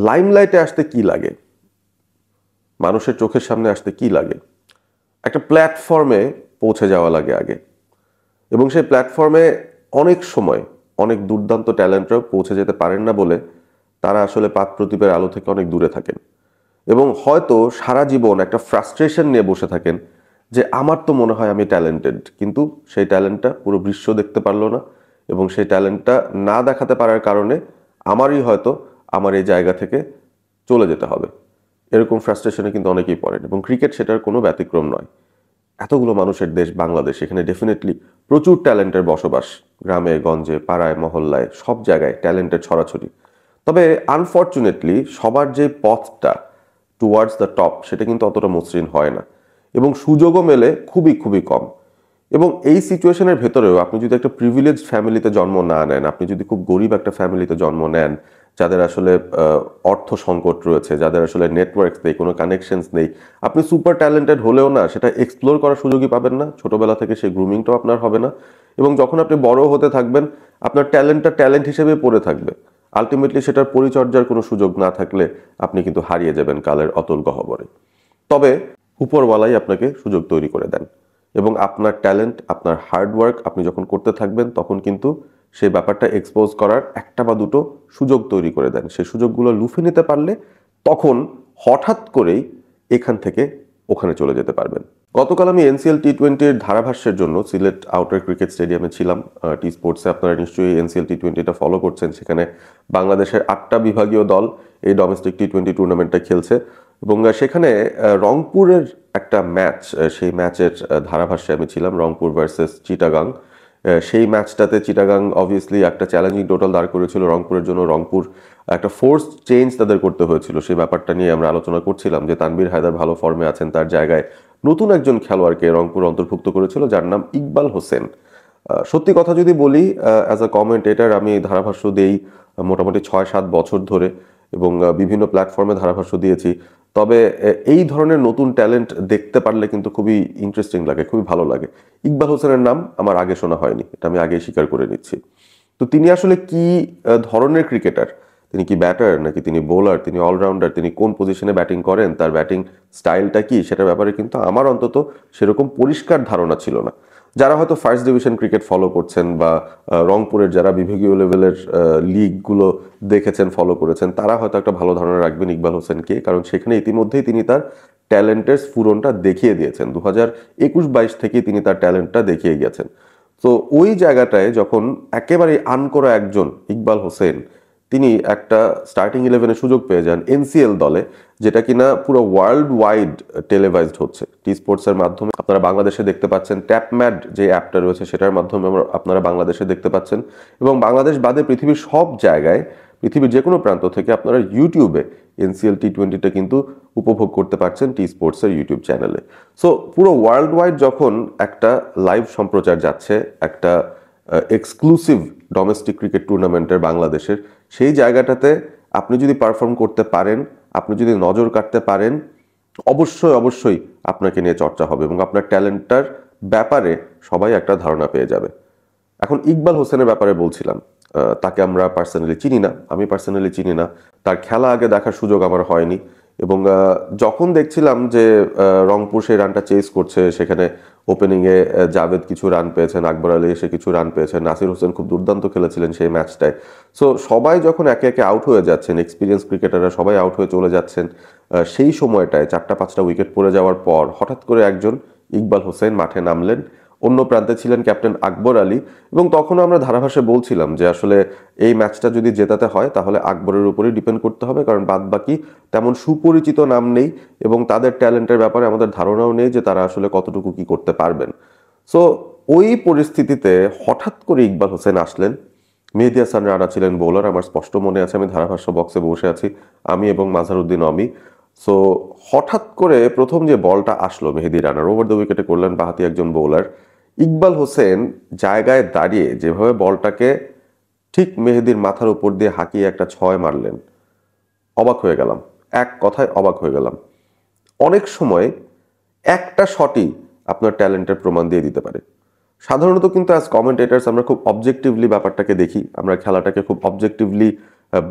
লাইমলাইটে আসতে কি লাগে, মানুষের চোখের সামনে আসতে কি লাগে? একটা প্ল্যাটফর্মে পৌঁছে যাওয়া লাগে আগে, এবং সেই প্ল্যাটফর্মে অনেক সময় অনেক দুর্দান্ত ট্যালেন্টরাও পৌঁছে যেতে পারেন না বলে তারা আসলে পাত প্রদীপের আলো থেকে অনেক দূরে থাকেন, এবং হয়তো সারা জীবন একটা ফ্রাস্ট্রেশন নিয়ে বসে থাকেন যে আমার তো মনে হয় আমি ট্যালেন্টেড, কিন্তু সেই ট্যালেন্টটা পুরো বিশ্ব দেখতে পারলো না, এবং সেই ট্যালেন্টটা না দেখাতে পারার কারণে আমারই হয়তো আমার এই জায়গা থেকে চলে যেতে হবে। এরকম ফ্রাস্ট্রেশনে কিন্তু অনেকেই পড়েন, এবং ক্রিকেট সেটার কোনো ব্যতিক্রম নয়। এতগুলো মানুষের দেশ বাংলাদেশ, এখানে ডেফিনেটলি প্রচুর ট্যালেন্টের বসবাস, গ্রামে গঞ্জে পাড়ায় মহল্লায় সব জায়গায় ট্যালেন্টের ছড়াছড়ি। তবে আনফর্চুনেটলি সবার যে পথটা টুয়ার্ডস দ্য টপ সেটা কিন্তু অতটা মসৃণ হয় না, এবং সুযোগও মেলে খুবই খুবই কম। এবং এই সিচুয়েশনের ভেতরেও আপনি যদি একটা প্রিভিলেজ ফ্যামিলিতে জন্ম না নেন, আপনি যদি খুব গরিব একটা ফ্যামিলিতে জন্ম নেন, যাদের আসলে অর্থ সংকট রয়েছে, যাদের আসলে নেটওয়ার্কস নেই, কোনো কানেকশনস নেই, আপনি সুপার ট্যালেন্টেড হলেও না সেটা এক্সপ্লোর করার সুযোগই পাবেন না। ছোটবেলা থেকে সেই গ্রুমিংটাও আপনার হবে না, এবং যখন আপনি বড় হতে থাকবেন আপনার ট্যালেন্টটা ট্যালেন্ট হিসেবে পড়ে থাকবে। আলটিমেটলি সেটার পরিচর্যার কোনো সুযোগ না থাকলে আপনি কিন্তু হারিয়ে যাবেন কালের অতল গহ্বরে। তবে উপরওয়ালাই আপনাকে সুযোগ তৈরি করে দেন, এবং আপনার ট্যালেন্ট, আপনার হার্ডওয়ার্ক আপনি যখন করতে থাকবেন তখন কিন্তু সেই ব্যাপারটা এক্সপোজ করার একটা বা দুটো সুযোগ তৈরি করে দেন। সেই সুযোগগুলো লুফে নিতে পারলে তখন হঠাৎ করেই এখান থেকে ওখানে চলে যেতে পারবেন। গতকাল আমি এনসিএল টি20-র ধারাভাষ্যের জন্য সিলেট আউটার ক্রিকেট স্টেডিয়ামে ছিলাম। টি স্পোর্টসে আপনারা নিশ্চয়ই এনসিএল টি20টা ফলো করছেন। সেখানে বাংলাদেশের 8টা বিভাগীয় দল এই ডোমেস্টিক টি20 টুর্নামেন্টটা খেলছে, এবং সেখানে রংপুরের একটা ম্যাচ, সেই ম্যাচের ধারাভাষ্যে আমি ছিলাম, রংপুর ভার্সেস চিটাগাং। সেই ম্যাচটাতে চিটাগাং অবভিয়াসলি একটা চ্যালেঞ্জিং টোটাল দাঁড় করেছিল রংপুরের জন্য। রংপুর একটা ফোর্স চেঞ্জ তাদের করতে হয়েছিল, সেই ব্যাপারটা নিয়ে আমরা আলোচনা করছিলাম যে তানভীর হায়দার ভালো ফর্মে আছেন, তার জায়গায় নতুন একজন খেলোয়াড়কে রংপুর অন্তর্ভুক্ত করেছিল যার নাম ইকবাল হোসেন। সত্যি কথা যদি বলি, অ্যাজ আ কমেন্টেটর আমি ধারাভাষ্য দেই মোটামুটি 6-7 বছর ধরে, এবং বিভিন্ন প্ল্যাটফর্মে ধারাভাষ্য দিয়েছি। তবে এই ধরনের নতুন ট্যালেন্ট দেখতে পারলে কিন্তু খুবই ইন্টারেস্টিং লাগে, খুবই ভালো লাগে। ইকবাল হোসেনের নাম আমার আগে শোনা হয়নি, এটা আমি আগেই স্বীকার করে নিচ্ছি। তো তিনি আসলে কি ধরনের ক্রিকেটার, তিনি কি ব্যাটার নাকি তিনি বোলার, তিনি অলরাউন্ডার, তিনি কোন পজিশনে ব্যাটিং করেন, তার ব্যাটিং স্টাইলটা কি, সেটার ব্যাপারে কিন্তু আমার অন্তত সেরকম পরিষ্কার ধারণা ছিল না। যারা হয়তো ফার্স্ট ডিভিশন ক্রিকেট ফলো করছেন, বা রংপুরের যারা বিভাগীয় লেভেলের লিগগুলো দেখেছেন, ফলো করেছেন, তারা হয়তো একটা ভালো ধারণা রাখবেন ইকবাল হোসেনকে, কারণ সেখানে ইতিমধ্যেই তিনি তার ট্যালেন্টের স্ফুরণটা দেখিয়ে দিয়েছেন। 2021-22 থেকেই তিনি তার ট্যালেন্টটা দেখিয়ে গেছেন। তো ওই জায়গাটায় যখন একেবারে আনকোরা একজন ইকবাল হোসেন তিনি একটা স্টার্টিং 11-এ সুযোগ পেয়ে যান এনসিএল দলে, যেটা কিনা পুরো ওয়ার্ল্ড ওয়াইড টেলিভাইজড হচ্ছে টি স্পোর্টসের মাধ্যমে, আপনারা বাংলাদেশে দেখতে পাচ্ছেন। ট্যাপম্যাড যে অ্যাপটা রয়েছে সেটার মাধ্যমে আপনারা বাংলাদেশে দেখতে পাচ্ছেন, এবং বাংলাদেশ বাদে পৃথিবীর সব জায়গায়, পৃথিবীর যে কোনো প্রান্ত থেকে আপনারা ইউটিউবে এনসিএল টি20টা কিন্তু উপভোগ করতে পারছেন টি স্পোর্টসের ইউটিউব চ্যানেলে। সো পুরো ওয়ার্ল্ড ওয়াইড যখন একটা লাইভ সম্প্রচার যাচ্ছে একটা এক্সক্লুসিভ ডোমেস্টিক ক্রিকেট টুর্নামেন্টের বাংলাদেশের, সেই জায়গাটাতে আপনি যদি পারফর্ম করতে পারেন, আপনি যদি নজর কাটতে পারেন, অবশ্যই অবশ্যই আপনাকে নিয়ে চর্চা হবে, এবং আপনার ট্যালেন্টটার ব্যাপারে সবাই একটা ধারণা পেয়ে যাবে। এখন ইকবাল হোসেনের ব্যাপারে বলছিলাম, তাকে আমরা পার্সোনালি চিনি না, আমি পার্সোনালি চিনি না, তার খেলা আগে দেখার সুযোগ আমার হয়নি। এবং যখন দেখছিলাম যে রংপুর সেই রানটা চেস করছে, সেখানে ওপেনিংয়ে জাভেদ কিছু রান পেয়েছেন, আকবর আলী এসে কিছু রান পেয়েছেন, নাসির হোসেন খুব দুর্দান্ত খেলেছিলেন সেই ম্যাচটায়। সো সবাই যখন একে একে আউট হয়ে যাচ্ছেন, এক্সপিরিয়েন্স ক্রিকেটাররা সবাই আউট হয়ে চলে যাচ্ছেন, সেই সময়টায় 4টা-5টা উইকেট পড়ে যাওয়ার পর হঠাৎ করে একজন ইকবাল হোসেন মাঠে নামলেন। অন্য প্রান্তে ছিলেন ক্যাপ্টেন আকবর আলী, এবং তখনও আমরা ধারাভাষ্যে বলছিলাম যে আসলে এই ম্যাচটা যদি জেতাতে হয় তাহলে আকবরের উপরেই ডিপেন্ড করতে হবে, কারণ বাদ বাকি তেমন সুপরিচিত নাম নেই, এবং তাদের ট্যালেন্টের ব্যাপারে আমাদের ধারণাও নেই যে তারা আসলে কতটুকু কি করতে পারবেন। সো ওই পরিস্থিতিতে হঠাৎ করে ইকবাল হোসেন আসলেন। মেহেদী হাসান রানা ছিলেন বোলার, আমার স্পষ্ট মনে আছে, আমি ধারাভাষ্য বক্সে বসে আছি, আমি এবং মাজহারউদ্দিন অমি। সো হঠাৎ করে প্রথম যে বলটা আসলো মেহেদী রানার, ওভার দ্য উইকেটে করলেন বাহাতি একজন বোলার। ইকবাল হোসেন জায়গায় দাঁড়িয়ে যেভাবে বলটাকে ঠিক মেহেদীর মাথার উপর দিয়ে হাঁকিয়ে একটা 6 মারলেন, অবাক হয়ে গেলাম, এক কথায় অবাক হয়ে গেলাম। অনেক সময় একটা শটই আপনার ট্যালেন্টের প্রমাণ দিয়ে দিতে পারে। সাধারণত কিন্তু অ্যাজ কমেন্টেটার্স আমরা খুব অবজেক্টিভলি ব্যাপারটাকে দেখি, আমরা খেলাটাকে খুব অবজেক্টিভলি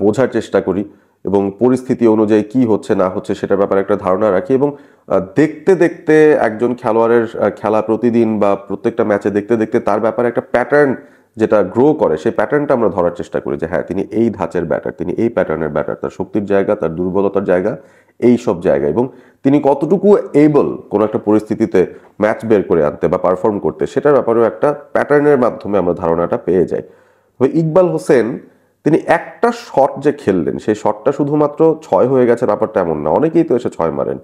বোঝার চেষ্টা করি, এবং পরিস্থিতি অনুযায়ী কি হচ্ছে না হচ্ছে সেটার ব্যাপারে একটা ধারণা রাখি, এবং দেখতে দেখতে একজন খেলোয়াড়ের খেলা প্রতিদিন বা প্রত্যেকটা ম্যাচে দেখতে দেখতে তার ব্যাপারে একটা প্যাটার্ন যেটা গ্রো করে, সেই প্যাটার্নটা আমরা ধরার চেষ্টা করি যে হ্যাঁ তিনি এই ধাঁচের ব্যাটার, তিনি এই প্যাটার্নের ব্যাটার, তার শক্তির জায়গা, তার দুর্বলতার জায়গা, এই সব জায়গা, এবং তিনি কতটুকু এবল কোনো একটা পরিস্থিতিতে ম্যাচ বের করে আনতে বা পারফর্ম করতে, সেটার ব্যাপারেও একটা প্যাটার্নের মাধ্যমে আমরা ধারণাটা পেয়ে যাই। তবে ইকবাল হোসেন তিনি একটা শট যে খেললেন, সেই শটটা শুধুমাত্র 6 হয়ে গেছে ব্যাপারটা এমন না, অনেকেই তো এসে 6 মারেন,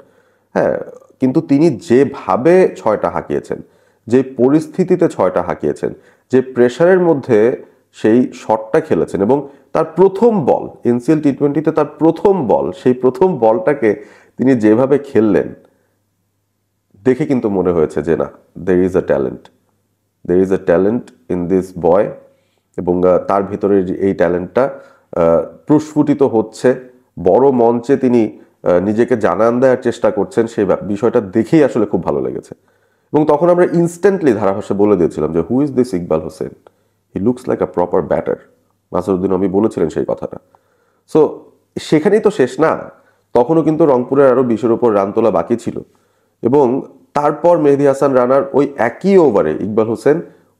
হ্যাঁ, কিন্তু তিনি যেভাবে 6টা হাঁকিয়েছেন, যে পরিস্থিতিতে 6টা হাঁকিয়েছেন, যে প্রেশারের মধ্যে সেই শটটা খেলেছেন, এবং তার প্রথম বল এনসিএল টি20তে তার প্রথম বল, সেই প্রথম বলটাকে তিনি যেভাবে খেললেন দেখে কিন্তু মনে হয়েছে যে না, there is a talent in this boy, এবং তার ভিতরে এই ট্যালেন্টটা প্রস্ফুটিত হচ্ছে, বড় মঞ্চে তিনি নিজেকে জানান দেওয়ার চেষ্টা করছেন, সেই বিষয়টা দেখেই আসলে খুব ভালো লেগেছে। এবং তখন আমরা ইনস্ট্যান্টলি ধারাভাষ্যে বলে দিয়েছিলাম যে who is this Iqbal Hossain, he looks like a proper batter. Nasiruddin আমি বলেছিলেন সেই কথাটা। সো সেখানেই তো শেষ না, তখনও কিন্তু রংপুরের আরও 20-এর উপর রান তোলা বাকি ছিল, এবং তারপর মেহেদী হাসান রানার ওই একই ওভারে Iqbal Hossain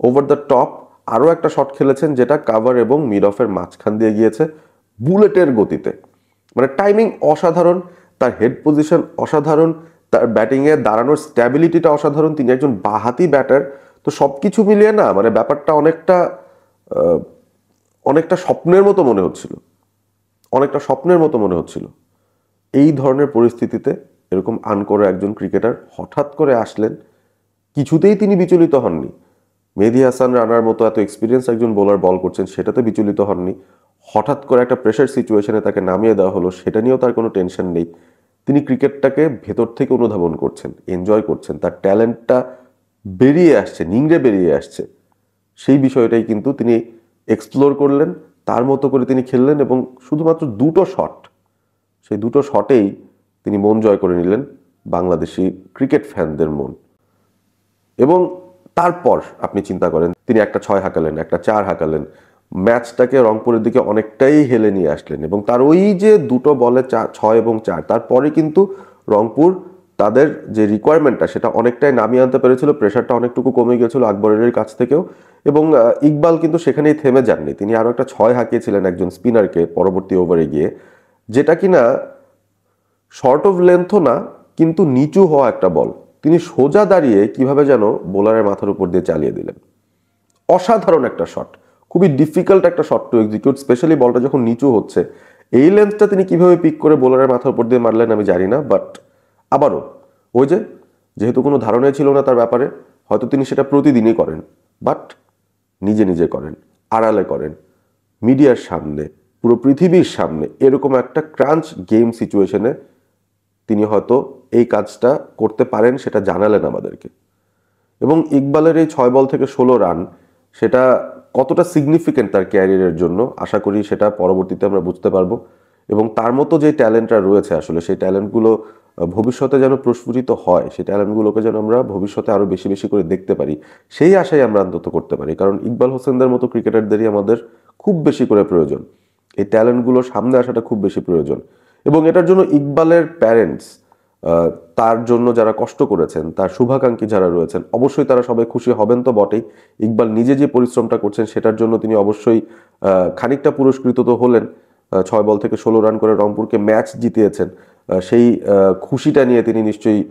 over the top আরও একটা শট খেলেছেন, যেটা কাভার এবং মিড অফের মাঝখান দিয়ে গিয়েছে বুলেটের গতিতে। মানে টাইমিং অসাধারণ, তার হেড পজিশন অসাধারণ, তার ব্যাটিংয়ে দাঁড়ানোর স্ট্যাবিলিটিটা অসাধারণ, তিনি একজন বাঁহাতি ব্যাটার। তো সব কিছু মিলিয়ে না মানে ব্যাপারটা অনেকটা স্বপ্নের মতো মনে হচ্ছিল। এই ধরনের পরিস্থিতিতে এরকম আনকোরা একজন ক্রিকেটার হঠাৎ করে আসলেন, কিছুতেই তিনি বিচলিত হননি। মেহেদী হাসান রানার মতো এত এক্সপিরিয়েন্স একজন বোলার বল করছেন, সেটাতে বিচলিত হননি। হঠাৎ করে একটা প্রেশার সিচুয়েশনে তাকে নামিয়ে দেওয়া হলো, সেটা নিয়েও তার কোনো টেনশন নেই। তিনি ক্রিকেটটাকে ভেতর থেকে অনুধাবন করছেন, এনজয় করছেন, তার ট্যালেন্টটা নিংড়ে বেরিয়ে আসছে। সেই বিষয়টাই কিন্তু তিনি এক্সপ্লোর করলেন, তার মতো করে তিনি খেললেন, এবং শুধুমাত্র সেই দুটো শটেই তিনি মন জয় করে নিলেন বাংলাদেশি ক্রিকেট ফ্যানদের মন। এবং তারপর আপনি চিন্তা করেন, তিনি একটা 6 হাঁকালেন, একটা 4 হাঁকালেন, ম্যাচটাকে রংপুরের দিকে অনেকটাই হেলে নিয়ে আসলেন, এবং তার ওই যে দুটো বলে 6 এবং 4, তারপরে কিন্তু রংপুর তাদের যে রিকোয়ারমেন্টটা সেটা অনেকটাই নামিয়ে আনতে পেরেছিল, প্রেশারটা অনেকটুকু কমে গিয়েছিল আকবরের কাছ থেকেও। এবং ইকবাল কিন্তু সেখানেই থেমে যাননি, তিনি আরও একটা 6 হাঁকিয়েছিলেন একজন স্পিনারকে পরবর্তী ওভারে গিয়ে, যেটা কিনা শর্ট অফ লেন্থও না, কিন্তু নিচু হওয়া একটা বল তিনি সোজা দাঁড়িয়ে কিভাবে যেন বোলারের মাথার উপর দিয়ে চালিয়ে দিলেন। অসাধারণ একটা শট, খুবই ডিফিকাল্ট একটা শট টু এক্সিকিউট, স্পেশালি বলটা যখন নিচু হচ্ছে। এই লেন্থটা তিনি কিভাবে পিক করে বোলারের মাথার উপর দিয়ে মারলেন আমি জানি না, বাট আবারও ওই যেহেতু কোনো ধারণাই ছিল না তার ব্যাপারে, হয়তো তিনি সেটা প্রতিদিনই করেন, বাট নিজে করেন, আড়ালে করেন, মিডিয়ার সামনে, পুরো পৃথিবীর সামনে, এরকম একটা ক্রাঞ্চ গেম সিচুয়েশনে তিনি হয়তো এই কাজটা করতে পারেন, সেটা জানালেন আমাদেরকে। এবং ইকবালের এই 6 বল থেকে 16 রান, সেটা কতটা সিগনিফিকেন্ট তার ক্যারিয়ারের জন্য আশা করি সেটা পরবর্তীতে আমরা বুঝতে পারবো। এবং তার মতো যে ট্যালেন্টটা রয়েছে আসলে, সেই ট্যালেন্টগুলো ভবিষ্যতে যেন প্রস্ফুটিত হয়, সেই ট্যালেন্টগুলোকে যেন আমরা ভবিষ্যতে আরও বেশি বেশি করে দেখতে পারি, সেই আশাই আমরা অন্তত করতে পারি। কারণ ইকবাল হোসেনদের মতো ক্রিকেটারদেরই আমাদের খুব বেশি করে প্রয়োজন, এই ট্যালেন্টগুলো সামনে আসাটা খুব বেশি প্রয়োজন। এবং এটার জন্য ইকবালের প্যারেন্টস, তার জন্য যারা কষ্ট করেছেন, তার শুভাকাঙ্ক্ষী যারা রয়েছেন, অবশ্যই তারা সবাই খুশি হবেন তো বটেই। ইকবাল নিজে যে পরিশ্রমটা করছেন সেটার জন্য তিনি অবশ্যই খানিকটা পুরস্কৃত তো হলেন। 6 বল থেকে 16 রান করে রংপুরকে ম্যাচ জিতিয়েছেন, সেই খুশিটা নিয়ে তিনি নিশ্চয়ই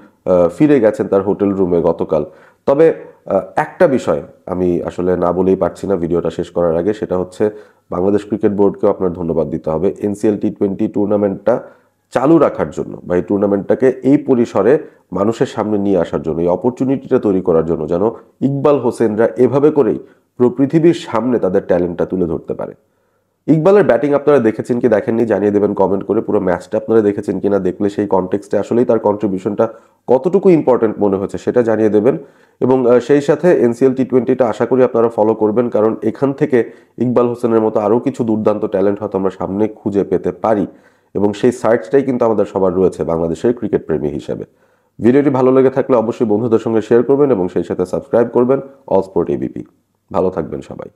ফিরে গেছেন তার হোটেল রুমে গতকাল। তবে একটা বিষয় আমি আসলে না বলেই পারছি না ভিডিওটা শেষ করার আগে, সেটা হচ্ছে বাংলাদেশ ক্রিকেট বোর্ডকেও আপনার ধন্যবাদ দিতে হবে এনসিএল টি20 টুর্নামেন্টটা চালু রাখার জন্য, বা এই টুর্নামেন্টটাকে এই পরিসরে মানুষের সামনে নিয়ে আসার জন্য, এই অপরচুনিটিটা তৈরি করার জন্য, যেন ইকবাল হোসেনরা এভাবে করেই পুরো পৃথিবীর সামনে তাদের ট্যালেন্টটা তুলে ধরতে পারে। ইকবালের ব্যাটিং আপনারা দেখেছেন কি দেখেননি জানিয়ে দেবেন কমেন্ট করে। পুরো ম্যাচটা আপনারা দেখেছেন কিনা, দেখলে সেই কনটেক্সটে আসলেই তার কন্ট্রিবিউশনটা কতটুকু ইম্পর্টেন্ট মনে হচ্ছে সেটা জানিয়ে দেবেন। এবং সেই সাথে এনসিএল টি20টা আশা করি আপনারা ফলো করবেন, কারণ এখান থেকে ইকবাল হোসেনের মতো আরও কিছু দুর্দান্ত ট্যালেন্ট হয়তো আমরা সামনে খুঁজে পেতে পারি, এবং সেই সার্চটাই কিন্তু আমাদের সবার রয়েছে বাংলাদেশের ক্রিকেট প্রেমী হিসেবে। ভিডিওটি ভালো লেগে থাকলে অবশ্যই বন্ধুদের সঙ্গে শেয়ার করবেন, এবং সেই সাথে সাবস্ক্রাইব করবেন অল স্পোর্ট এবিপি। ভালো থাকবেন সবাই।